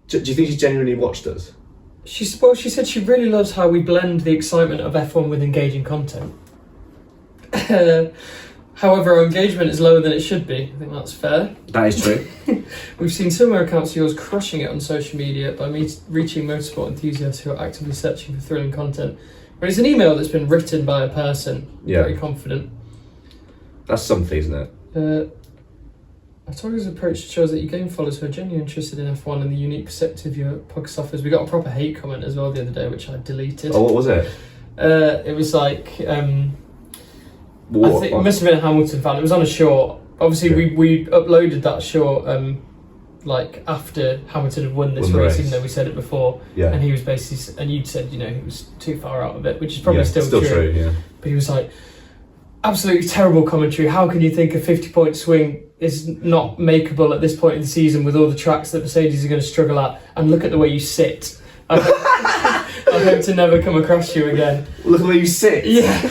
Do you think she genuinely watched us? She said she really loves how we blend the excitement of F1 with engaging content. However, our engagement is lower than it should be. I think that's fair. That is true. We've seen similar accounts of yours crushing it on social media by reaching motorsport enthusiasts who are actively searching for thrilling content. But it's an email that's been written by a person, very confident. That's something, isn't it? Our target's approach shows that your game followers who are genuinely interested in F1 and the unique perspective your podcast offers. We got a proper hate comment as well the other day, which I deleted. Oh, what was it? It was like... I think it must have been a Hamilton fan. It was on a short. Obviously, we uploaded that short like after Hamilton had won this race, even though we said it before. Yeah. And he was basically, and you'd said, he was too far out of it, which is probably still true. Yeah. But he was like, absolutely terrible commentary. How can you think a 50-point swing is not makeable at this point in the season with all the tracks that Mercedes are going to struggle at? And look at the way you sit. I hope to never come across you again. Look at the way you sit. Yeah.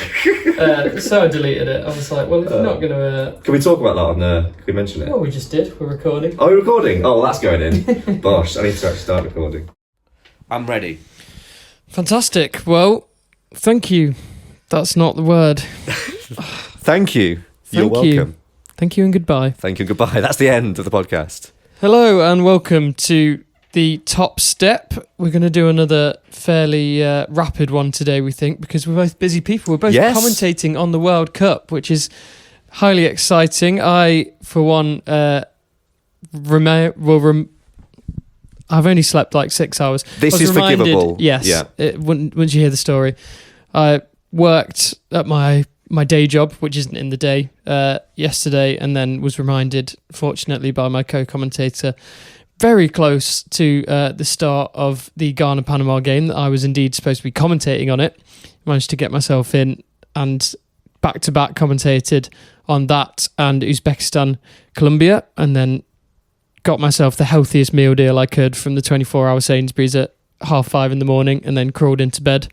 So I deleted it. I was like, well, if you're not going to... Can we talk about that can we mention it? Well, we just did. We're recording. Oh, we're recording? Oh, well, that's going in. Bosh, I need to actually start recording. I'm ready. Fantastic. Well, thank you. That's not the word. Thank you. You're welcome. Thank you and goodbye. Thank you and goodbye. That's the end of the podcast. Hello and welcome to the top step. We're going to do another fairly rapid one today, we think, because we're both busy people. We're both commentating on the World Cup, which is highly exciting. I, for one, I've only slept like 6 hours. This is forgivable. Yes. Yeah. Once you hear the story, I worked at my day job, which isn't in the day, yesterday, and then was reminded, fortunately, by my co-commentator, very close to the start of the Ghana-Panama game, that I was indeed supposed to be commentating on it. Managed to get myself in and back-to-back commentated on that and Uzbekistan-Colombia, and then got myself the healthiest meal deal I could from the 24-hour Sainsbury's at 5:30 in the morning, and then crawled into bed,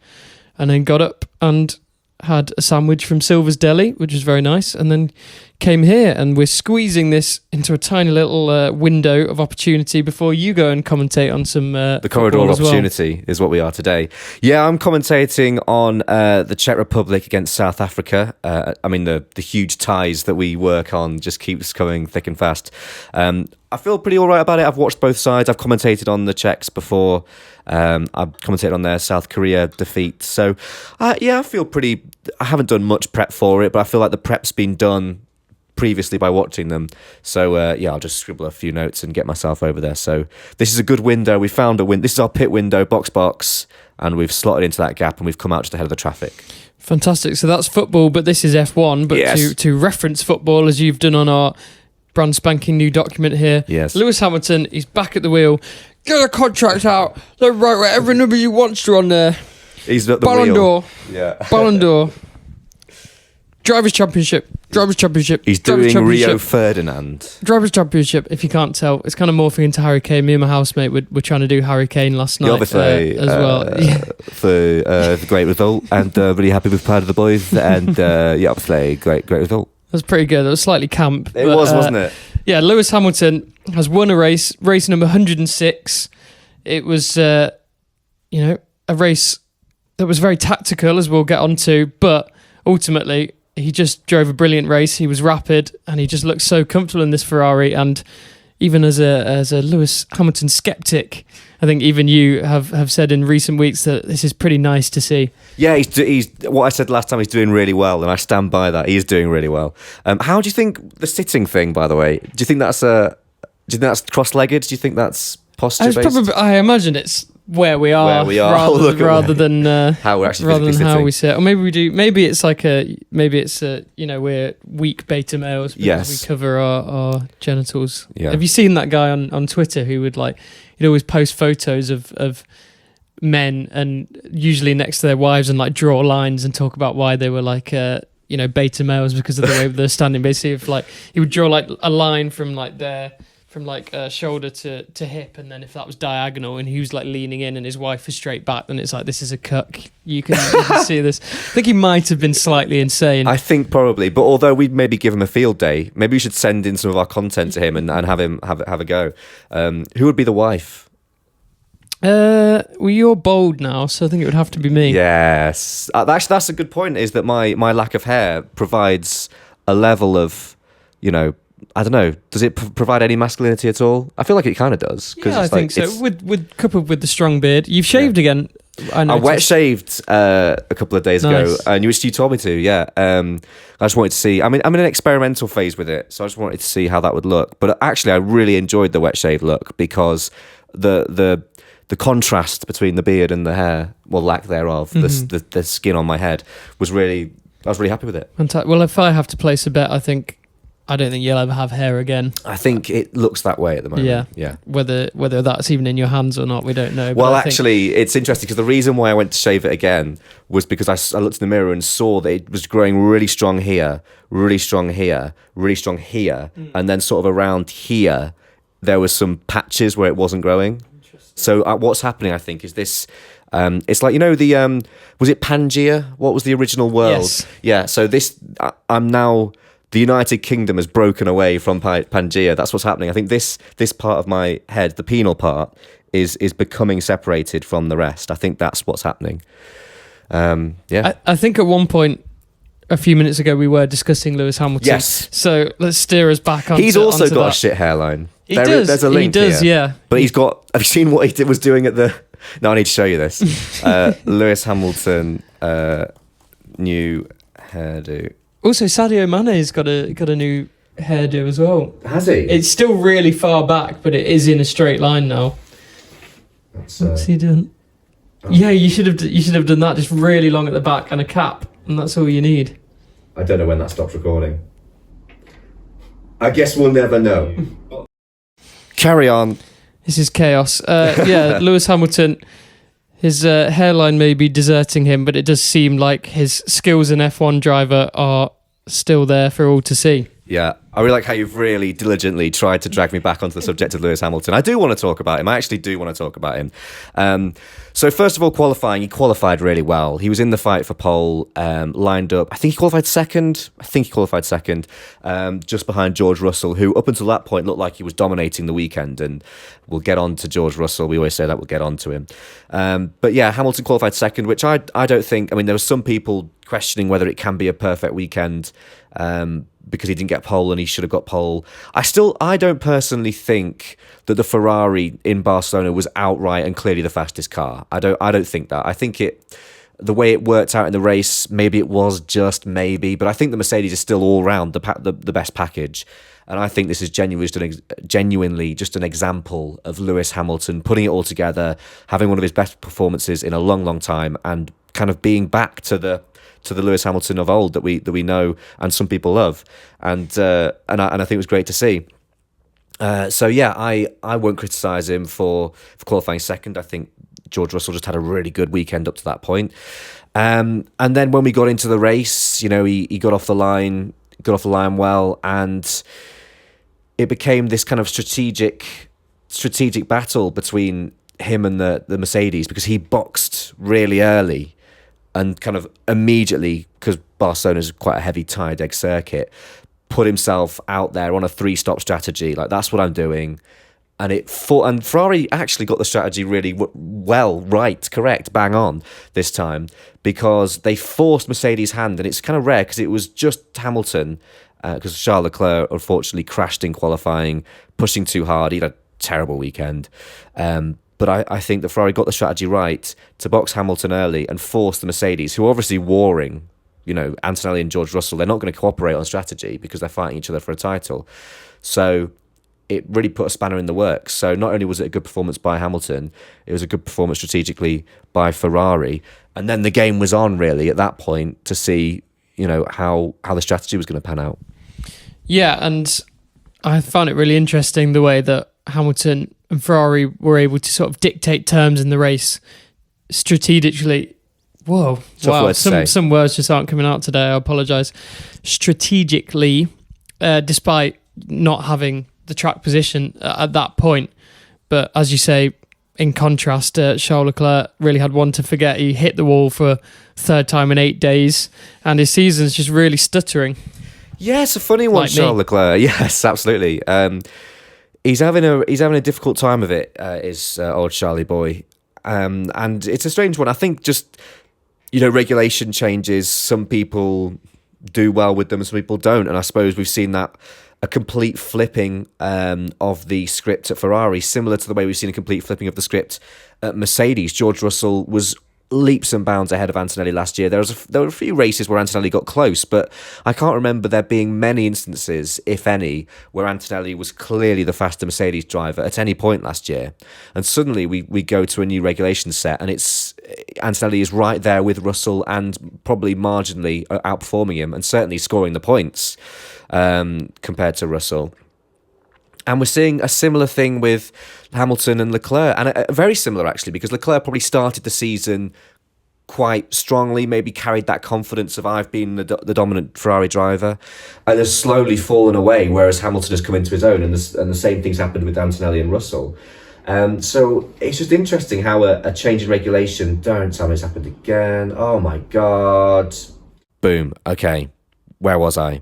and then got up and had a sandwich from Silver's Deli, which was very nice, and then came here, and we're squeezing this into a tiny little window of opportunity before you go and commentate on some the corridor of opportunity is what we are today. Yeah, I'm commentating on the Czech Republic against South Africa. I mean, the huge ties that we work on just keeps coming thick and fast. I feel pretty all right about it. I've watched both sides. I've commentated on the Czechs before. I've commentated on their South Korea defeat. So, I feel pretty... I haven't done much prep for it, but I feel like the prep's been done previously by watching them. So, I'll just scribble a few notes and get myself over there. So, this is a good window. We found a window. This is our pit window, box, and we've slotted into that gap, and we've come out just ahead of the traffic. Fantastic. So, that's football, but this is F1. But to reference football, as you've done on our brand spanking new document here. Yes. Lewis Hamilton, he's back at the wheel. Get a contract out. They'll write whatever number you want to on there. He's at the Ballon wheel. d'Or. Yeah. Ballon d'Or. Drivers' Championship. He's doing Rio Ferdinand. Drivers' Championship, if you can't tell. It's kind of morphing into Harry Kane. Me and my housemate were trying to do Harry Kane last night obviously, as well. For the great result, and really happy with part of the boys, and obviously, great result. That was pretty good. It was slightly camp. It was, wasn't it? Yeah, Lewis Hamilton has won a race number 106. It was, a race that was very tactical, as we'll get onto, but ultimately he just drove a brilliant race. He was rapid, and he just looked so comfortable in this Ferrari. And even as a Lewis Hamilton skeptic, I think even you have said in recent weeks that this is pretty nice to see. Yeah, he's what I said last time. He's doing really well, and I stand by that. He is doing really well. How do you think the sitting thing? By the way, do you think that's cross-legged? Do you think that's posture-based? I imagine it's where we are rather than how we're actually physically sitting. How we sit. Or maybe we do. Maybe it's we're weak beta males because we cover our genitals. Yeah. Have you seen that guy on Twitter who would he'd always post photos of men and usually next to their wives and draw lines and talk about why they were beta males because of the way they're standing. Basically, if he would draw a line from shoulder to hip, and then if that was diagonal and he was leaning in and his wife was straight back, then it's this is a cuck. You can see this. I think he might have been slightly insane. I think probably, but although we'd maybe give him a field day, maybe we should send in some of our content to him and have him have a go. Who would be the wife? Well, you're bold now, so I think it would have to be me. Yes, that's a good point. Is that my lack of hair provides a level of, I don't know. Does it provide any masculinity at all? I feel like it kind of does. Yeah, I think so. With coupled with the strong beard, you've shaved again. I wet shaved a couple of days ago, and you told me to. Yeah, I just wanted to see. I'm in an experimental phase with it, so I just wanted to see how that would look. But actually, I really enjoyed the wet shave look because the contrast between the beard and the hair, well, lack thereof, the skin on my head I was really happy with it. Well, if I have to place a bet, I don't think you'll ever have hair again. I think it looks that way at the moment. Yeah. Whether that's even in your hands or not, we don't know. Well, actually, it's interesting because the reason why I went to shave it again was because I looked in the mirror and saw that it was growing really strong here, really strong here, really strong here, and then sort of around here, there was some patches where it wasn't growing. So what's happening, I think, is this. It's like, was it Pangea? What was the original world? Yes. Yeah. So I'm now. The United Kingdom has broken away from Pangea. That's what's happening. I think this part of my head, the penal part, is becoming separated from the rest. I think that's what's happening. Yeah. I think at one point, a few minutes ago, we were discussing Lewis Hamilton. Yes. So let's steer us back on. He's also got a shit hairline. He does. There's a link. He does. Here. Yeah. But he's got. Have you seen what he was doing at the? No, I need to show you this. Lewis Hamilton, new hairdo. Also, Sadio Mane's got a new hairdo as well. Has he? It's still really far back, but it is in a straight line now. What's he doing? Yeah, you should have done that, just really long at the back and a cap, and that's all you need. I don't know when that stops recording. I guess we'll never know. Carry on. This is chaos. Yeah, Lewis Hamilton. His hairline may be deserting him, but it does seem like his skills in F1 driver are still there for all to see. Yeah, I really like how you've really diligently tried to drag me back onto the subject of Lewis Hamilton. I do want to talk about him. I actually do want to talk about him. So first of all, qualifying, he qualified really well. He was in the fight for pole, lined up. I think he qualified second, just behind George Russell, who up until that point looked like he was dominating the weekend. And we'll get on to George Russell. We always say that we'll get on to him. But yeah, Hamilton qualified second, which I don't think, there were some people questioning whether it can be a perfect weekend because he didn't get pole and he should have got pole. I don't personally think that the Ferrari in Barcelona was outright and clearly the fastest car. I don't think that. I think the way it worked out in the race, maybe it was just maybe, but I think the Mercedes is still all round the best package. And I think this is genuinely just an example of Lewis Hamilton putting it all together, having one of his best performances in a long, long time, and kind of being back to the Lewis Hamilton of old that we know and some people love, and I think it was great to see. So yeah, I won't criticise him for qualifying second. I think George Russell just had a really good weekend up to that point. And then when we got into the race, he got off the line well, and it became this kind of strategic battle between him and the Mercedes, because he boxed really early and kind of immediately, because Barcelona's quite a heavy tyre deg circuit, put himself out there on a 3-stop strategy. Like, that's what I'm doing. And Ferrari actually got the strategy really correct, bang on this time, because they forced Mercedes' hand, and it's kind of rare because it was just Hamilton, because Charles Leclerc unfortunately crashed in qualifying, pushing too hard. He had a terrible weekend. But I think that Ferrari got the strategy right to box Hamilton early and force the Mercedes, who are obviously warring, Antonelli and George Russell, they're not going to cooperate on strategy because they're fighting each other for a title. So it really put a spanner in the works. So not only was it a good performance by Hamilton, it was a good performance strategically by Ferrari. And then the game was on, really, at that point to see, how the strategy was going to pan out. Yeah, and I found it really interesting the way that Hamilton and Ferrari were able to sort of dictate terms in the race strategically. Whoa, wow! Some words just aren't coming out today. I apologise. Strategically, despite not having the track position at that point, but as you say, in contrast, Charles Leclerc really had one to forget. He hit the wall for third time in 8 days, and his season's just really stuttering. Yeah, it's a funny one, like Charles Leclerc. Yes, absolutely. He's having a difficult time of it. Is old Charlie boy. And it's a strange one. I think just, regulation changes. Some people do well with them and some people don't. And I suppose we've seen that a complete flipping of the script at Ferrari, similar to the way we've seen a complete flipping of the script at Mercedes. George Russell was leaps and bounds ahead of Antonelli last year. There were a few races where Antonelli got close, but I can't remember there being many instances, if any, where Antonelli was clearly the faster Mercedes driver at any point last year. And suddenly we go to a new regulation set, and Antonelli is right there with Russell and probably marginally outperforming him and certainly scoring the points compared to Russell. And we're seeing a similar thing with Hamilton and Leclerc, and very similar actually, because Leclerc probably started the season quite strongly, maybe carried that confidence of I've been the dominant Ferrari driver, and has slowly fallen away, whereas Hamilton has come into his own, and the same things happened with Antonelli and Russell. So it's just interesting how a change in regulation, don't tell me it's happened again, oh my God. Boom, okay, where was I?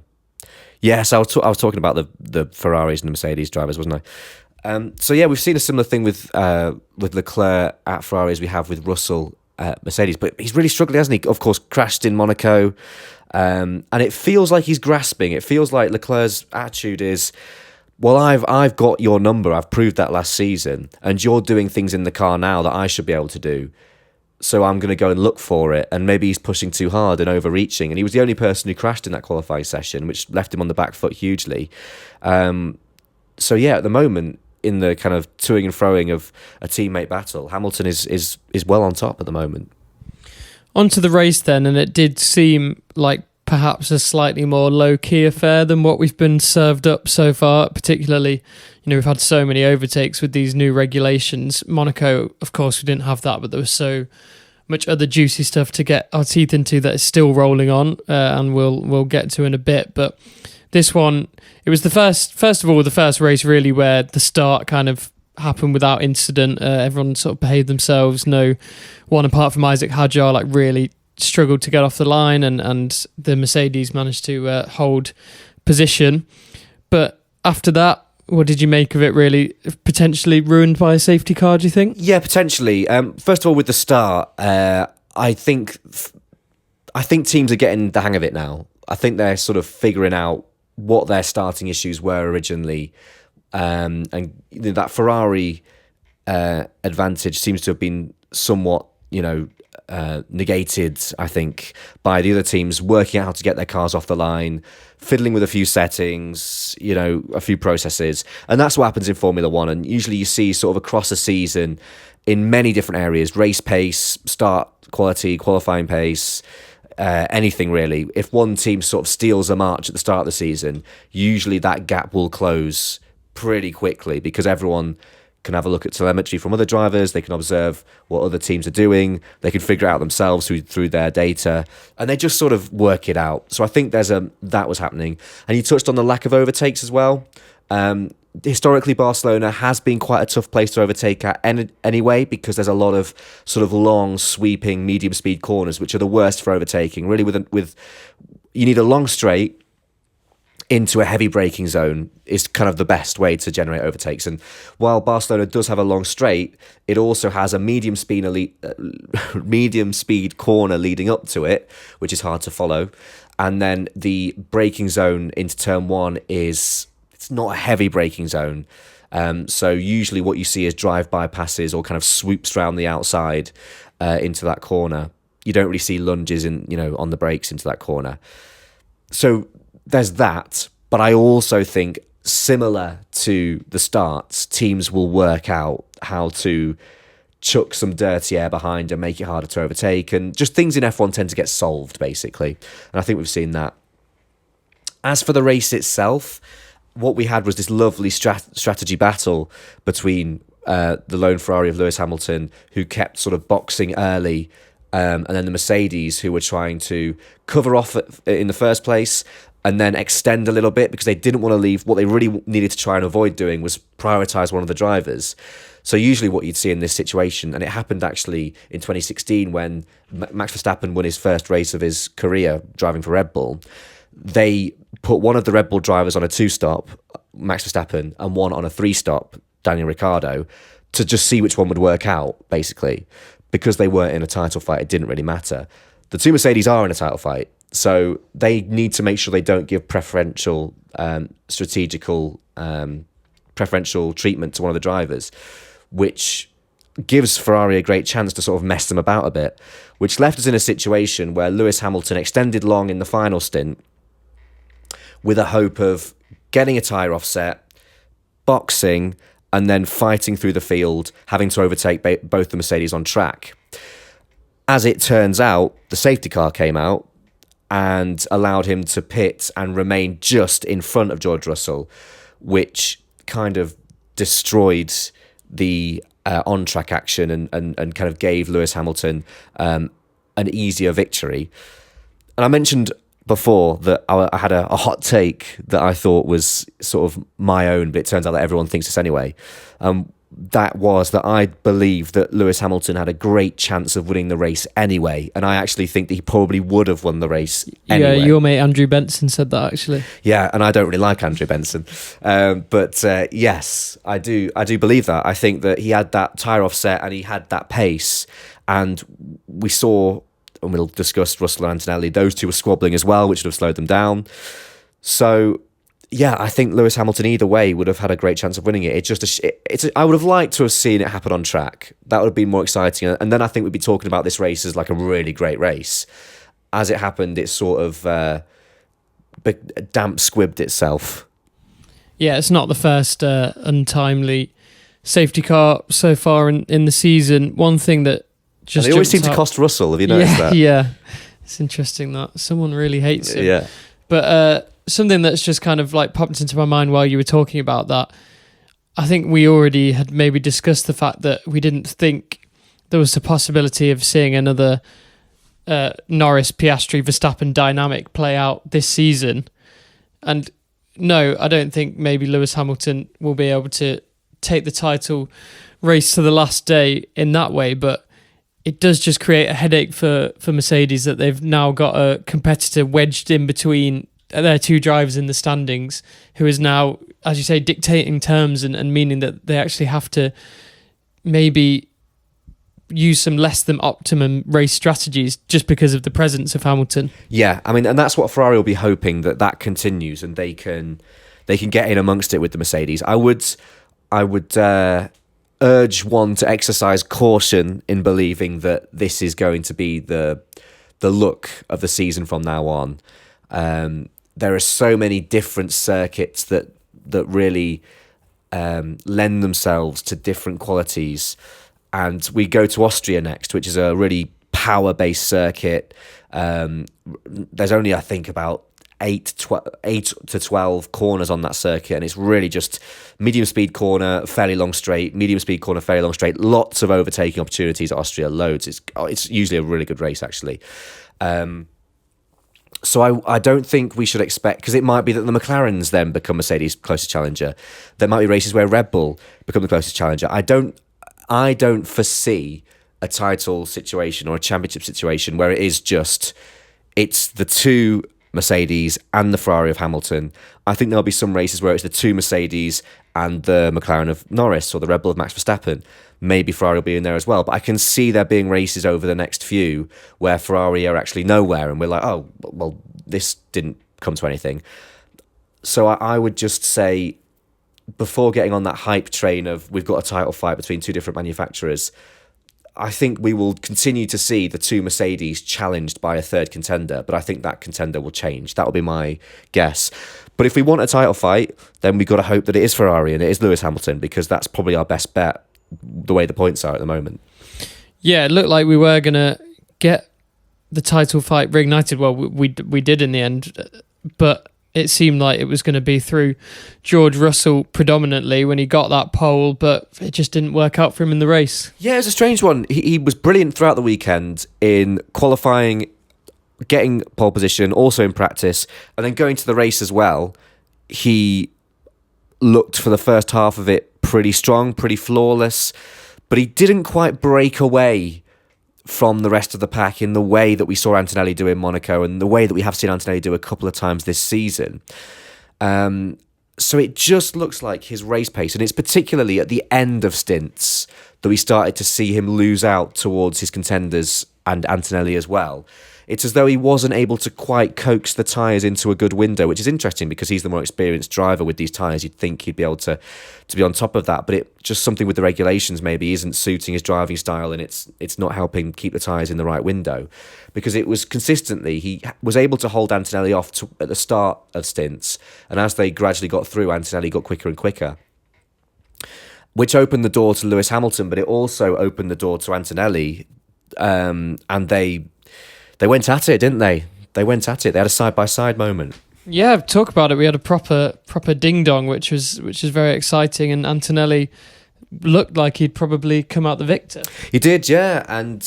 Yes, I was talking about the Ferraris and the Mercedes drivers, wasn't I? So yeah, we've seen a similar thing with Leclerc at Ferrari as we have with Russell at Mercedes, but he's really struggling, hasn't he? Of course, crashed in Monaco, and it feels like he's grasping. It feels like Leclerc's attitude is, well, I've got your number. I've proved that last season, and you're doing things in the car now that I should be able to do. So I'm going to go and look for it. And maybe he's pushing too hard and overreaching. And he was the only person who crashed in that qualifying session, which left him on the back foot hugely. So yeah, at the moment, in the kind of toing and froing of a teammate battle, Hamilton is well on top at the moment. Onto the race then, and it did seem like perhaps a slightly more low-key affair than what we've been served up so far, particularly, we've had so many overtakes with these new regulations. Monaco, of course, we didn't have that, but there was so much other juicy stuff to get our teeth into that is still rolling on, and we'll get to in a bit. But this one, it was the first race really where the start kind of happened without incident. Everyone sort of behaved themselves. No one apart from Isaac Hadjar really struggled to get off the line, and the Mercedes managed to hold position. But after that, what did you make of it, really? Potentially ruined by a safety car, do you think? Yeah, potentially. First of all, with the start, I think teams are getting the hang of it now. I think they're sort of figuring out what their starting issues were originally. And that Ferrari advantage seems to have been somewhat, negated, I think, by the other teams working out how to get their cars off the line, fiddling with a few settings, a few processes. And that's what happens in Formula One. And usually you see sort of across a season in many different areas, race pace, start quality, qualifying pace, anything really. If one team sort of steals a march at the start of the season, usually that gap will close pretty quickly because everyone can have a look at telemetry from other drivers, they can observe what other teams are doing, they can figure it out themselves through their data, and they just sort of work it out. So I think that was happening. And you touched on the lack of overtakes as well. Historically, Barcelona has been quite a tough place to overtake at anyway, because there's a lot of sort of long, sweeping, medium speed corners, which are the worst for overtaking. Really, with you need a long straight into a heavy braking zone is kind of the best way to generate overtakes. And while Barcelona does have a long straight, it also has a medium speed corner leading up to it, which is hard to follow. And then the braking zone into turn one it's not a heavy braking zone. So usually what you see is drive-by passes or kind of swoops around the outside into that corner. You don't really see lunges on the brakes into that corner. So there's that, but I also think, similar to the starts, teams will work out how to chuck some dirty air behind and make it harder to overtake, and just things in F1 tend to get solved, basically. And I think we've seen that. As for the race itself, what we had was this lovely strategy battle between the lone Ferrari of Lewis Hamilton, who kept sort of boxing early, and then the Mercedes, who were trying to cover off in the first place and then extend a little bit because they didn't want to leave. What they really needed to try and avoid doing was prioritise one of the drivers. So usually what you'd see in this situation, and it happened actually in 2016 when Max Verstappen won his first race of his career driving for Red Bull, they put one of the Red Bull drivers on a 2-stop, Max Verstappen, and one on a 3-stop, Daniel Ricciardo, to just see which one would work out, basically. Because they weren't in a title fight, it didn't really matter. The two Mercedes are in a title fight, so they need to make sure they don't give preferential treatment to one of the drivers, which gives Ferrari a great chance to sort of mess them about a bit, which left us in a situation where Lewis Hamilton extended long in the final stint with a hope of getting a tyre offset, boxing, and then fighting through the field, having to overtake both the Mercedes on track. As it turns out, the safety car came out and allowed him to pit and remain just in front of George Russell, which kind of destroyed the on-track action and kind of gave Lewis Hamilton an easier victory. And I mentioned before that I had a hot take that I thought was sort of my own, but it turns out that everyone thinks this anyway. That was that I believe that Lewis Hamilton had a great chance of winning the race anyway, and I actually think that he probably would have won the race anyway. Yeah, your mate Andrew Benson said that, actually. Yeah, and I don't really like Andrew Benson, but yes, I do believe that. I think that he had that tyre offset and he had that pace, and we saw, and we'll discuss Russell and Antonelli, those two were squabbling as well, which would have slowed them down. So yeah, I think Lewis Hamilton either way would have had a great chance of winning it. I would have liked to have seen it happen on track. That would have been more exciting. And then I think we'd be talking about this race as like a really great race. As it happened, it sort of damp squibbed itself. Yeah, it's not the first untimely safety car so far in the season. One thing that just and they always seem to cost Russell. Have you noticed that? Yeah, it's interesting that someone really hates him. Yeah, but something that's just kind of like popped into my mind while you were talking about that, I think we already had maybe discussed the fact that we didn't think there was the possibility of seeing another Norris, Piastri, Verstappen dynamic play out this season. And no, I don't think maybe Lewis Hamilton will be able to take the title race to the last day in that way, but it does just create a headache for Mercedes that they've now got a competitor wedged in between their two drivers in the standings, who is now, as you say, dictating terms and meaning that they actually have to maybe use some less than optimum race strategies just because of the presence of Hamilton. Yeah, I mean, and that's what Ferrari will be hoping, that continues and they can get in amongst it with the Mercedes. I would urge one to exercise caution in believing that this is going to be the look of the season from now on. There are so many different circuits that really lend themselves to different qualities. And we go to Austria next, which is a really power-based circuit. There's only, I think, about 8 to 12 corners on that circuit, and it's really just medium speed corner, fairly long straight, medium speed corner, fairly long straight. Lots of overtaking opportunities at Austria, loads. It's usually a really good race, actually. So I don't think we should expect, because it might be that the McLarens then become Mercedes' closest challenger. There might be races where Red Bull become the closest challenger. I don't foresee a title situation or a championship situation where it's the two Mercedes and the Ferrari of Hamilton. I think there'll be some races where it's the two Mercedes and the McLaren of Norris or the Red Bull of Max Verstappen. Maybe Ferrari will be in there as well. But I can see there being races over the next few where Ferrari are actually nowhere and we're like, oh, well, this didn't come to anything. So I would just say, before getting on that hype train of we've got a title fight between two different manufacturers, I think we will continue to see the two Mercedes challenged by a third contender, but I think that contender will change. That will be my guess. But if we want a title fight, then we've got to hope that it is Ferrari and it is Lewis Hamilton, because that's probably our best bet, the way the points are at the moment. Yeah, it looked like we were going to get the title fight reignited. Well, we did in the end, but it seemed like it was going to be through George Russell predominantly when he got that pole, but it just didn't work out for him in the race. Yeah, it was a strange one. He was brilliant throughout the weekend in qualifying, getting pole position, also in practice, and then going to the race as well. He looked for the first half of it pretty strong, pretty flawless, but he didn't quite break away from the rest of the pack in the way that we saw Antonelli do in Monaco and the way that we have seen Antonelli do a couple of times this season. So it just looks like his race pace, and it's particularly at the end of stints that we started to see him lose out towards his contenders and Antonelli as well. It's as though he wasn't able to quite coax the tyres into a good window, which is interesting because he's the more experienced driver with these tyres. You'd think he'd be able to be on top of that, but it just something with the regulations maybe isn't suiting his driving style, and it's not helping keep the tyres in the right window. Because it was consistently, he was able to hold Antonelli off at the start of stints, and as they gradually got through, Antonelli got quicker and quicker, which opened the door to Lewis Hamilton, but it also opened the door to Antonelli, and they went at it, didn't they? They went at it. They had a side-by-side moment. Yeah, talk about it. We had a proper ding-dong, which was very exciting, and Antonelli looked like he'd probably come out the victor. He did, yeah. And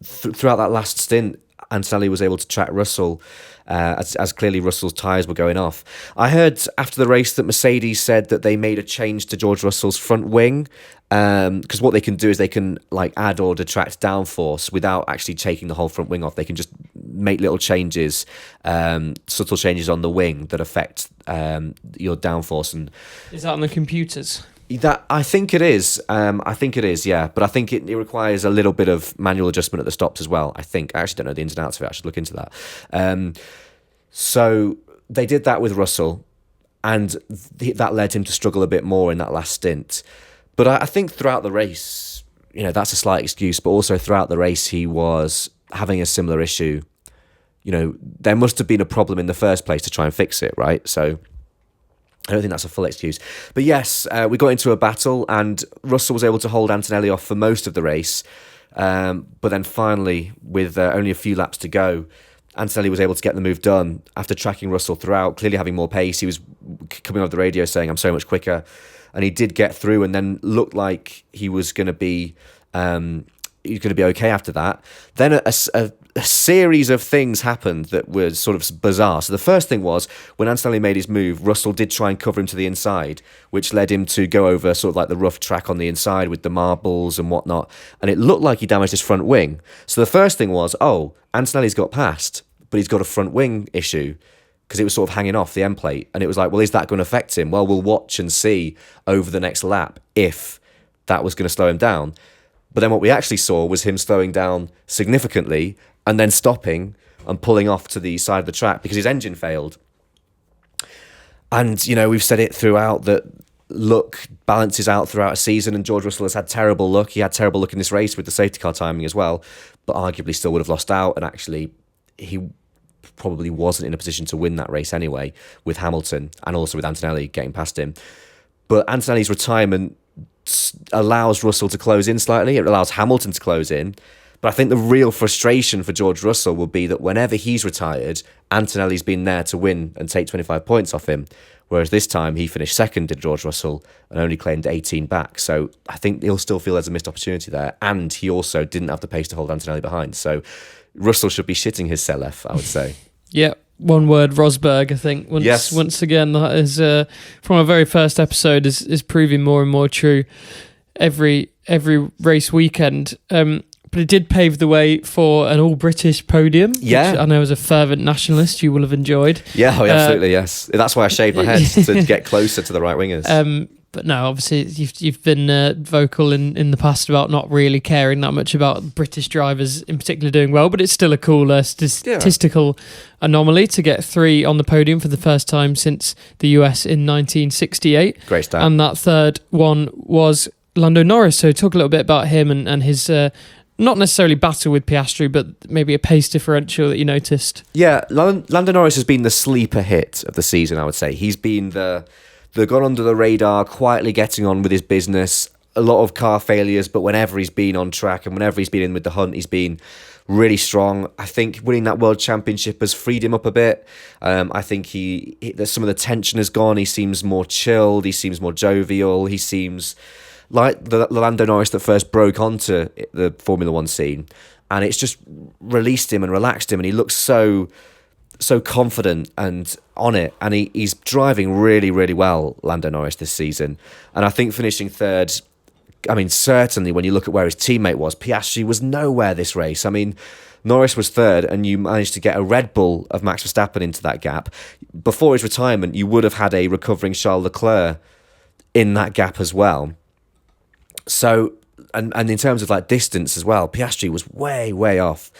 throughout that last stint, Antonelli was able to track Russell as clearly Russell's tyres were going off. I heard after the race that Mercedes said that they made a change to George Russell's front wing, because what they can do is they can like add or detract downforce without actually taking the whole front wing off. They can just make little changes, subtle changes on the wing that affect your downforce. And is that on the computers? That I think it is. Yeah. But I think it requires a little bit of manual adjustment at the stops as well. I actually don't know the ins and outs of it. I should look into that. So they did that with Russell, and that led him to struggle a bit more in that last stint. But I think throughout the race, that's a slight excuse, but also throughout the race, he was having a similar issue. There must have been a problem in the first place to try and fix it, right? So I don't think that's a full excuse. But yes, we got into a battle, and Russell was able to hold Antonelli off for most of the race. But then finally, with only a few laps to go, Antonelli was able to get the move done after tracking Russell throughout, clearly having more pace. He was coming off the radio saying, "I'm so much quicker." And he did get through, and then looked like he was going to be okay after that. Then a series of things happened that were sort of bizarre. So the first thing was when Antonelli made his move, Russell did try and cover him to the inside, which led him to go over sort of like the rough track on the inside with the marbles and whatnot. And it looked like he damaged his front wing. So the first thing was, Antonelli's got past, but he's got a front wing issue, because it was sort of hanging off the end plate. And it was like, well, is that going to affect him? Well, we'll watch and see over the next lap if that was going to slow him down. But then what we actually saw was him slowing down significantly and then stopping and pulling off to the side of the track because his engine failed. And, we've said it throughout that luck balances out throughout a season, and George Russell has had terrible luck. He had terrible luck in this race with the safety car timing as well, but arguably still would have lost out. And actually, he probably wasn't in a position to win that race anyway, with Hamilton and also with Antonelli getting past him. But Antonelli's retirement allows Russell to close in slightly. It allows Hamilton to close in. But I think the real frustration for George Russell will be that whenever he's retired, Antonelli's been there to win and take 25 points off him. Whereas this time he finished second, did George Russell, and only claimed 18 back. So I think he'll still feel there's a missed opportunity there. And he also didn't have the pace to hold Antonelli behind. So Russell should be shitting his Selef, I would say. Yeah, one word, Rosberg, I think. Once again, that is from our very first episode is proving more and more true every race weekend. But it did pave the way for an all-British podium, which I know as a fervent nationalist you will have enjoyed. Yeah, absolutely, yes. That's why I shaved my head, to get closer to the right wingers. But no, obviously you've been vocal in the past about not really caring that much about British drivers in particular doing well, but it's still a cool statistical anomaly to get 3 on the podium for the first time since the US in 1968. Great start. And that third one was Lando Norris. So talk a little bit about him and his not necessarily battle with Piastri, but maybe a pace differential that you noticed. Yeah, Lando Norris has been the sleeper hit of the season, I would say. He's been the gone under the radar, quietly getting on with his business. A lot of car failures, but whenever he's been on track and whenever he's been in with the hunt, he's been really strong. I think winning that World Championship has freed him up a bit. I think there's some of the tension has gone. He seems more chilled. He seems more jovial. He seems like the Lando Norris that first broke onto the Formula One scene, and it's just released him and relaxed him, and he looks so confident and on it, and he's driving really, really well, Lando Norris, this season. And I think finishing third I mean, certainly when you look at where his teammate was, Piastri was nowhere this race. I mean, Norris was third, and you managed to get a Red Bull of Max Verstappen into that gap. Before his retirement, you would have had a recovering Charles Leclerc in that gap as well. So, and in terms of like distance as well, Piastri was way, way off.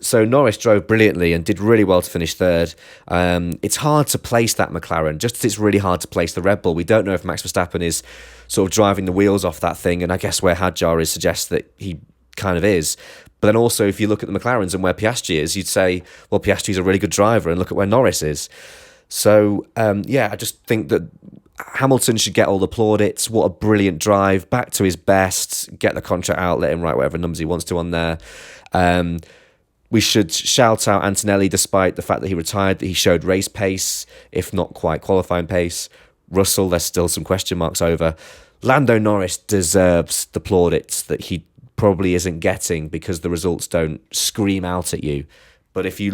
So Norris drove brilliantly and did really well to finish third. It's hard to place that McLaren, just as it's really hard to place the Red Bull. We don't know if Max Verstappen is sort of driving the wheels off that thing, and I guess where Hadjar is suggests that he kind of is. But then also, if you look at the McLarens and where Piastri is, you'd say, well, Piastri's a really good driver, and look at where Norris is. So, I just think that Hamilton should get all the plaudits. What a brilliant drive, back to his best, get the contract out, let him write whatever numbers he wants to on there. We should shout out Antonelli, despite the fact that he retired, that he showed race pace, if not quite qualifying pace. Russell, there's still some question marks over. Lando Norris deserves the plaudits that he probably isn't getting because the results don't scream out at you. But if you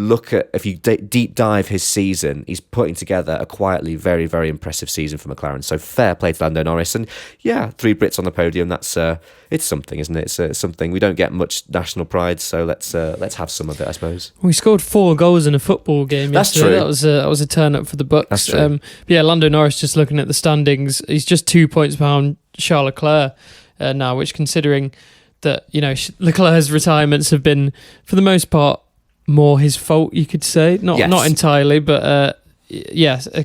deep dive his season, he's putting together a quietly very, very impressive season for McLaren. So fair play to Lando Norris. And 3 Brits on the podium, that's it's something, isn't it? It's something. We don't get much national pride, so let's have some of it, I suppose. We scored 4 goals in a football game yesterday. That's true. That was a turn up for the Bucks. That's true. Lando Norris, just looking at the standings, he's just 2 points behind Charles Leclerc now, which, considering that, Leclerc's retirements have been, for the most part, more his fault, you could say. Not entirely, but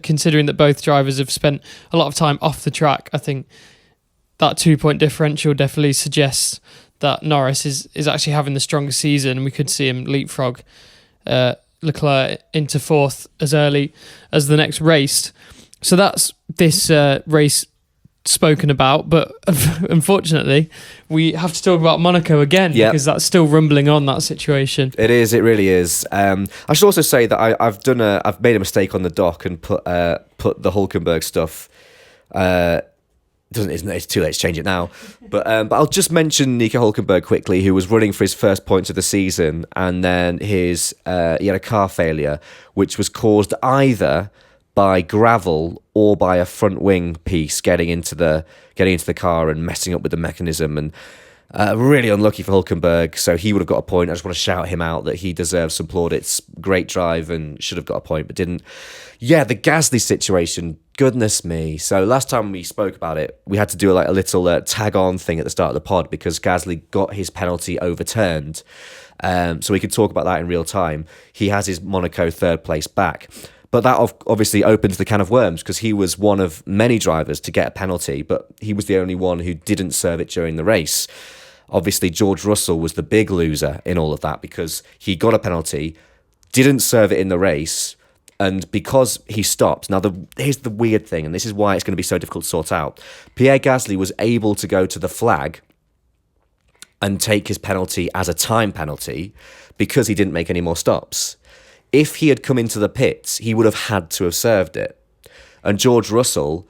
considering that both drivers have spent a lot of time off the track, I think that 2-point differential definitely suggests that Norris is actually having the strongest season, and we could see him leapfrog Leclerc into 4th as early as the next race. So that's this race spoken about, but unfortunately we have to talk about Monaco again because that's still rumbling on, that situation. It really is. I should also say that I've made a mistake on the doc and put the Hulkenberg stuff. It's too late to change it now, but I'll just mention Nico Hulkenberg quickly, who was running for his first points of the season, and then he had a car failure which was caused either by gravel or by a front wing piece getting into the car and messing up with the mechanism, and really unlucky for Hulkenberg. So he would have got a point. I just want to shout him out that he deserves some plaudits. Great drive and should have got a point, but didn't. Yeah, the Gasly situation. Goodness me. So last time we spoke about it, we had to do a little tag on thing at the start of the pod because Gasly got his penalty overturned. So we could talk about that in real time. He has his Monaco 3rd place back. But that obviously opens the can of worms because he was one of many drivers to get a penalty, but he was the only one who didn't serve it during the race. Obviously, George Russell was the big loser in all of that because he got a penalty, didn't serve it in the race, and because he stopped. Now, here's the weird thing, and this is why it's going to be so difficult to sort out. Pierre Gasly was able to go to the flag and take his penalty as a time penalty because he didn't make any more stops. If he had come into the pits, he would have had to have served it. And George Russell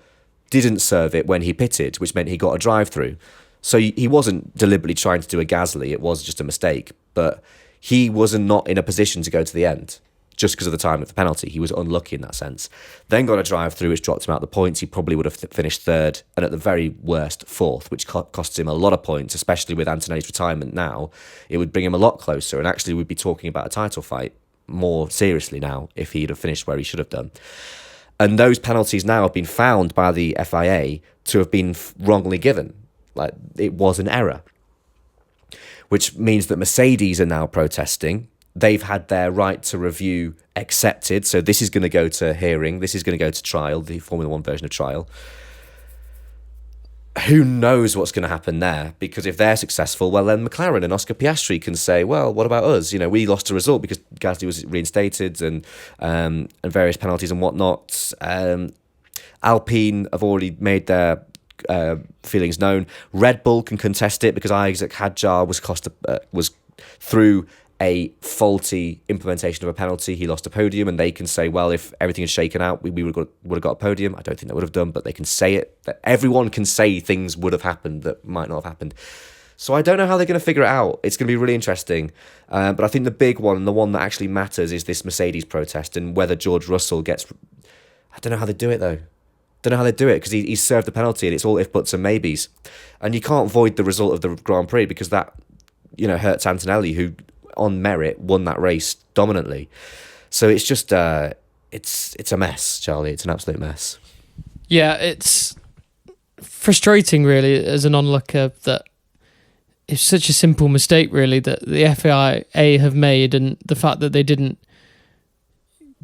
didn't serve it when he pitted, which meant he got a drive-through. So he wasn't deliberately trying to do a Gasly, it was just a mistake. But he was not in a position to go to the end, just because of the time of the penalty. He was unlucky in that sense. Then got a drive-through, which dropped him out the points. He probably would have finished 3rd, and at the very worst, 4th, which costs him a lot of points, especially with Antonelli's retirement now. It would bring him a lot closer, and actually we'd be talking about a title fight more seriously now if he'd have finished where he should have done. And those penalties now have been found by the FIA to have been wrongly given. Like, it was an error, which means that Mercedes are now protesting. They've had their right to review accepted, so this is going to go to hearing, this is going to go to trial, the Formula 1 version of trial. Who knows what's going to happen there? Because if they're successful, well, then McLaren and Oscar Piastri can say, well, what about us? We lost a result because Gasly was reinstated and various penalties and whatnot. Alpine have already made their feelings known. Red Bull can contest it because Isaac Hadjar was through a faulty implementation of a penalty. He lost a podium, and they can say, well, if everything is shaken out, we would have got a podium. I don't think they would have done, but they can say it. That everyone can say things would have happened that might not have happened. So I don't know how they're going to figure it out. It's going to be really interesting. But I think the big one, and the one that actually matters, is this Mercedes protest and whether George Russell gets... I don't know how they do it, though. Don't know how they do it because he's served the penalty and it's all if buts and maybes, and you can't void the result of the Grand Prix because that hurts Antonelli, who on merit won that race dominantly. So it's just it's a mess, Charlie. It's an absolute mess. Yeah, it's frustrating really as an onlooker that it's such a simple mistake really that the FIA have made, and the fact that they didn't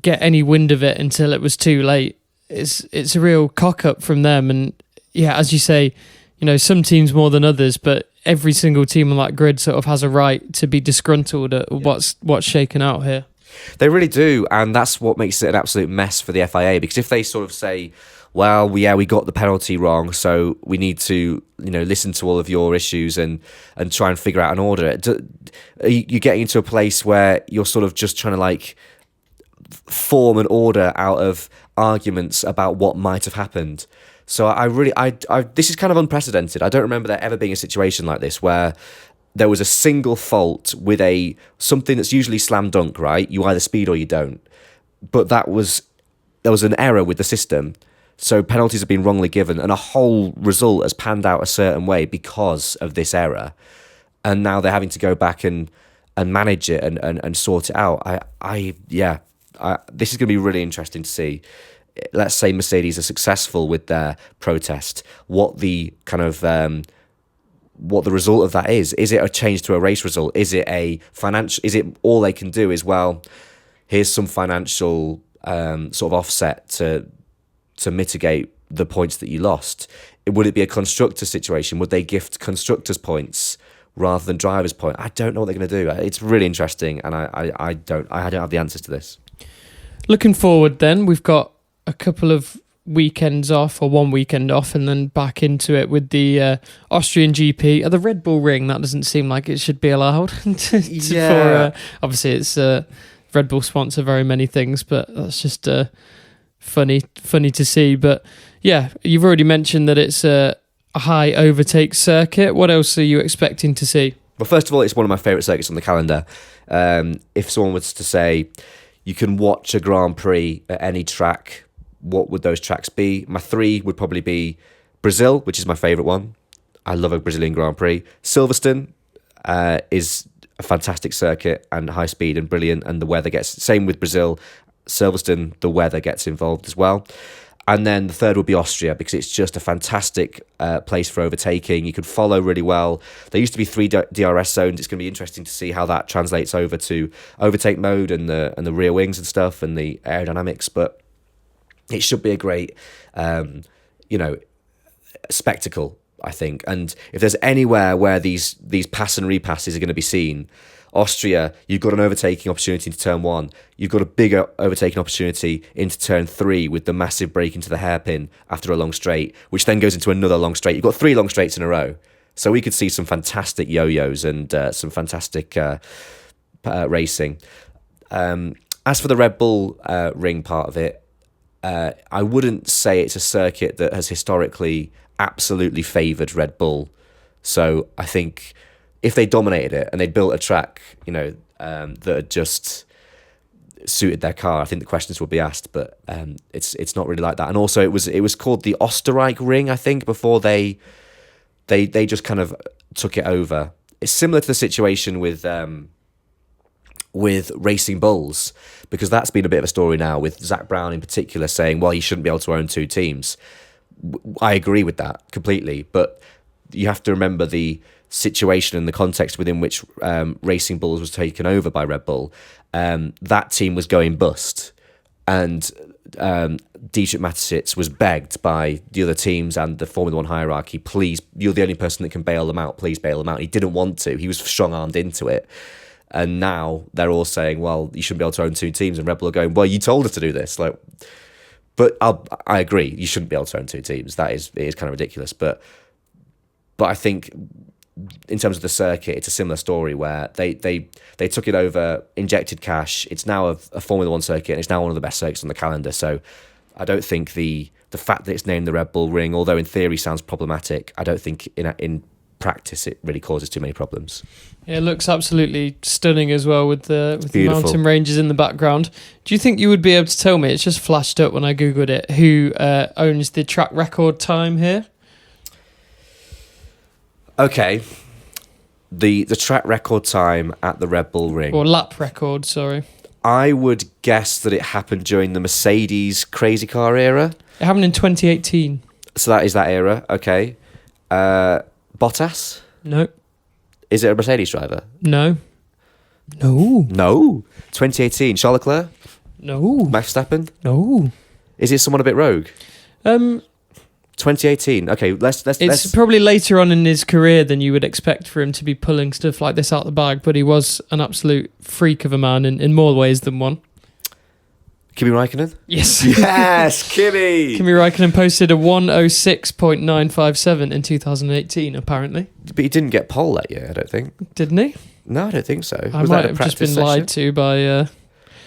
get any wind of it until it was too late. It's a real cock up from them. And yeah, as you say, some teams more than others, but every single team on that grid sort of has a right to be disgruntled at what's shaken out here. They really do, and that's what makes it an absolute mess for the FIA, because if they sort of say, well, we got the penalty wrong, so we need to listen to all of your issues and try and figure out an order. You're getting into a place where you're sort of just trying to form an order out of arguments about what might have happened. So I this is kind of unprecedented. I don't remember there ever being a situation like this where there was a single fault with something that's usually slam dunk, right? You either speed or you don't. But there was an error with the system. So penalties have been wrongly given and a whole result has panned out a certain way because of this error. And now they're having to go back and manage it and sort it out. This is going to be really interesting to see. Let's say Mercedes are successful with their protest. What the kind of what the result of that is? Is it a change to a race result? Is it a financial? Is it all they can do is, well, here's some financial sort of offset to mitigate the points that you lost? Would it be a constructor situation? Would they gift constructors points rather than drivers points? I don't know what they're going to do. It's really interesting, and I don't have the answers to this. Looking forward, then we've got a couple of weekends off, or one weekend off, and then back into it with the Austrian GP at the Red Bull Ring. That doesn't seem like it should be allowed. Obviously, it's Red Bull sponsor very many things, but that's just funny to see. But yeah, you've already mentioned that it's a high overtake circuit. What else are you expecting to see? Well, first of all, it's one of my favourite circuits on the calendar. If someone was to say you can watch a Grand Prix at any track, what would those tracks be? My three would probably be Brazil, which is my favourite one. I love a Brazilian Grand Prix. Silverstone is a fantastic circuit and high speed and brilliant, and the weather gets... Same with Brazil. Silverstone, the weather gets involved as well. And then the third would be Austria, because it's just a fantastic place for overtaking. You can follow really well. There used to be 3 DRS zones. It's going to be interesting to see how that translates over to overtake mode and the rear wings and stuff and the aerodynamics. But it should be a great, spectacle, I think. And if there's anywhere where these pass and repasses are going to be seen, Austria, you've got an overtaking opportunity into turn 1. You've got a bigger overtaking opportunity into turn 3 with the massive break into the hairpin after a long straight, which then goes into another long straight. You've got 3 long straights in a row. So we could see some fantastic yo-yos and some fantastic racing. As for the Red Bull Ring part of it, I wouldn't say it's a circuit that has historically absolutely favoured Red Bull. So I think if they dominated it and they built a track, that had just suited their car, I think the questions would be asked. But it's not really like that. And also, it was called the Österreich Ring, I think, before they just kind of took it over. It's similar to the situation with Racing Bulls, because that's been a bit of a story now, with Zach Brown in particular saying, well, you shouldn't be able to own 2 teams. I agree with that completely, but you have to remember the situation and the context within which Racing Bulls was taken over by Red Bull. That team was going bust, and Dietrich Mateschitz was begged by the other teams and the Formula One hierarchy, please, you're the only person that can bail them out, please bail them out. He didn't want to. He was strong-armed into it. And now they're all saying, well, you shouldn't be able to own 2 teams. And Red Bull are going, well, you told us to do this. But I agree, you shouldn't be able to own 2 teams. It is kind of ridiculous. But I think in terms of the circuit, it's a similar story where they took it over, injected cash. It's now a Formula One circuit, and it's now one of the best circuits on the calendar. So I don't think the fact that it's named the Red Bull Ring, although in theory sounds problematic, I don't think in practice it really causes too many problems. Yeah, it looks absolutely stunning as well with the Beautiful. mountain ranges in the background. Do you think you would be able to tell me, it's just flashed up when I googled it, who owns the track record time here? Okay, the track record time at the Red Bull Ring. Or lap record, sorry. I would guess that it happened during the Mercedes crazy car era. It happened in 2018. So that is that era. Okay. Bottas? No. Is it a Mercedes driver? No. No. No. 2018. Charles Leclerc? No. Max Verstappen? No. Is it someone a bit rogue? 2018. Okay, let's It's probably later on in his career than you would expect for him to be pulling stuff like this out the bag, but he was an absolute freak of a man in more ways than one. Kimi Räikkönen? Yes. Yes, Kimi! Kimi Räikkönen posted a 106.957 in 2018, apparently. But he didn't get pole that year, I don't think. Didn't he? No, I don't think so. I Was might that a have just practice been lied session? to by...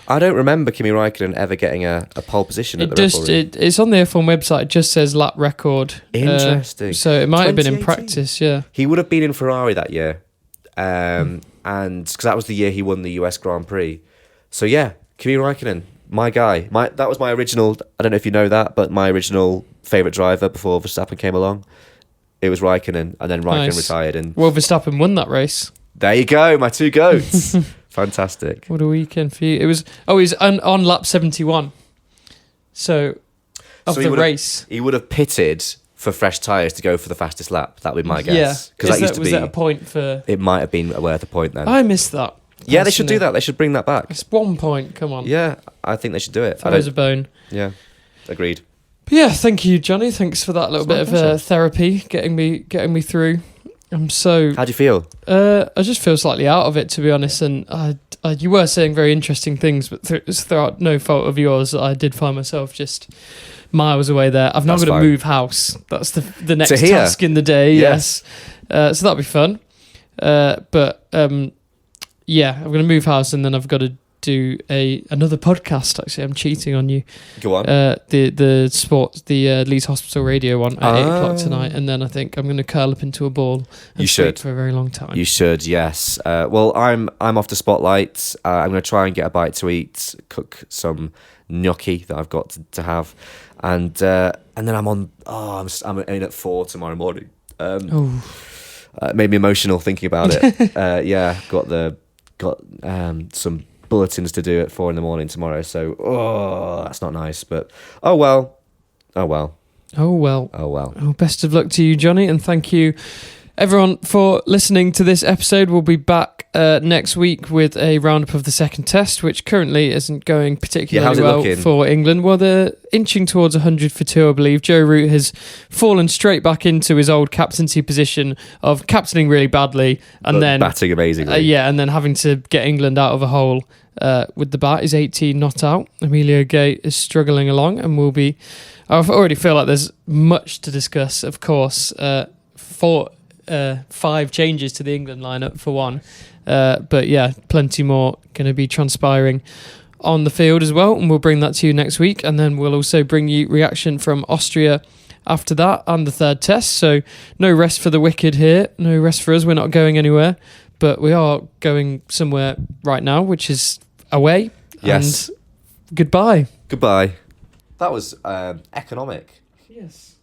I don't remember Kimi Räikkönen ever getting a pole position at the Red Bull Ring. It's on the F1 website, it just says lap record. Interesting. So it might have been in 2018. practice, yeah. He would have been in Ferrari that year. And because that was the year he won the US Grand Prix. So yeah, Kimi Räikkönen, my guy. That was my original, I don't know if you know that, but my original favourite driver before Verstappen came along. It was Räikkönen, and then Räikkönen Nice. retired. And Well, Verstappen won that race. there you go, my two goats. Fantastic. What a weekend for you. It was... Oh, he's on lap 71. So, of So he the would have- race. He would have pitted for fresh tyres to go for the fastest lap. That would be my guess. Yeah. Because that used to was be... that a point for... It might have been worth a point then. I missed that. Yeah, they should do personally. that. They should bring that back. It's 1 point, come on. Yeah, I think they should do it. I Throws a don't, bone. yeah, agreed. But yeah, thank you, Johnny. Thanks for that little It's my bit of pleasure. therapy, getting me through. I'm so... How do you feel? I just feel slightly out of it, to be honest. And you were saying very interesting things, but throughout no fault of yours, I did find myself just miles away there. I've now That's got to fine. move house. That's the next To here? task in the day. Yes. Yes. So that'll be fun. Yeah, I'm going to move house, and then I've got to do another podcast. Actually, I'm cheating on you. Go on. The sports, the Leeds Hospital Radio one at 8 o'clock Oh. tonight, and then I think I'm going to curl up into a ball and You sleep should. for a very long time. You should, yes. Well, I'm off to Spotlight. I'm going to try and get a bite to eat, cook some gnocchi that I've got to have, and then I'm on. I'm in at 4 tomorrow morning. It made me emotional thinking about it. Yeah, got some bulletins to do at 4 a.m. tomorrow. So that's not nice, but oh well. Oh well. Oh, Best of luck to you, Johnny, and thank you, everyone, for listening to this episode. We'll be back next week with a roundup of the second test, which currently isn't going particularly how's it well looking? for England. Well, they're inching towards 100 for 2, I believe. Joe Root has fallen straight back into his old captaincy position of captaining really badly, and But then batting amazingly. and then having to get England out of a hole with the bat. Is 18 not out. Emilio Gay is struggling along, and will be. I already feel like there's much to discuss. Of course, 5 changes to the England lineup for one, but yeah, plenty more going to be transpiring on the field as well, and we'll bring that to you next week, and then we'll also bring you reaction from Austria after that and the third test. So no rest for the wicked here, no rest for us. We're not going anywhere, but we are going somewhere right now, which is away. Yes. And goodbye. Goodbye. That was economic. Yes.